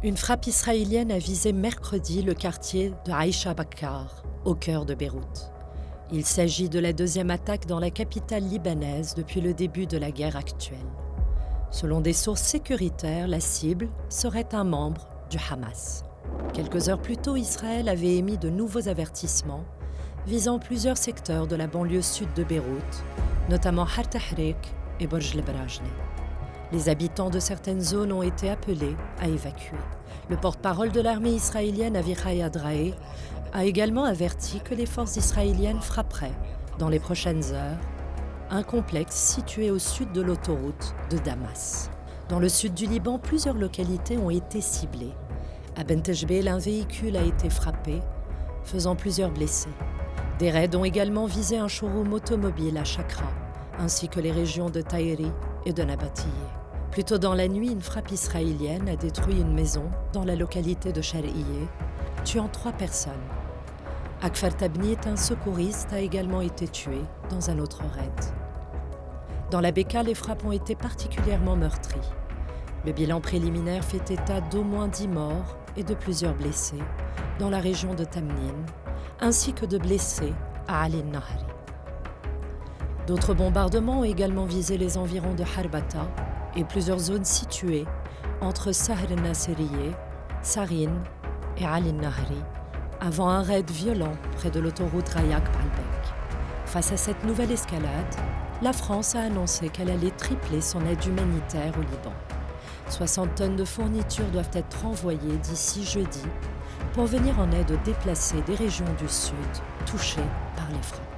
Une frappe israélienne a visé mercredi le quartier de Aïcha Bakkar, au cœur de Beyrouth. Il s'agit de la deuxième attaque dans la capitale libanaise depuis le début de la guerre actuelle. Selon des sources sécuritaires, la cible serait un membre du Hamas. Quelques heures plus tôt, Israël avait émis de nouveaux avertissements visant plusieurs secteurs de la banlieue sud de Beyrouth, notamment Har Tahrik et Borj el-Brajni. Les habitants de certaines zones ont été appelés à évacuer. Le porte-parole de l'armée israélienne, Avichai Adrae, a également averti que les forces israéliennes frapperaient, dans les prochaines heures, un complexe situé au sud de l'autoroute de Damas. Dans le sud du Liban, plusieurs localités ont été ciblées. À Bent Jbeil, un véhicule a été frappé, faisant plusieurs blessés. Des raids ont également visé un showroom automobile à Chakra, ainsi que les régions de Taïri et de Nabatiyeh. Plus tôt dans la nuit, une frappe israélienne a détruit une maison dans la localité de Shar'iyeh, tuant 3 personnes. Akfar Tabnit, un secouriste, a également été tué dans un autre raid. Dans la Beka, les frappes ont été particulièrement meurtries. Le bilan préliminaire fait état d'au moins 10 morts et de plusieurs blessés dans la région de Tamnin, ainsi que de blessés à Ali Nahri. D'autres bombardements ont également visé les environs de Harbata et plusieurs zones situées entre Sahr el-Nasiriyeh, Sarin et Ali Nahri, avant un raid violent près de l'autoroute Rayak-Baalbek. Face à cette nouvelle escalade, la France a annoncé qu'elle allait tripler son aide humanitaire au Liban. 60 tonnes de fournitures doivent être envoyées d'ici jeudi pour venir en aide aux déplacés des régions du Sud touchées par les frappes.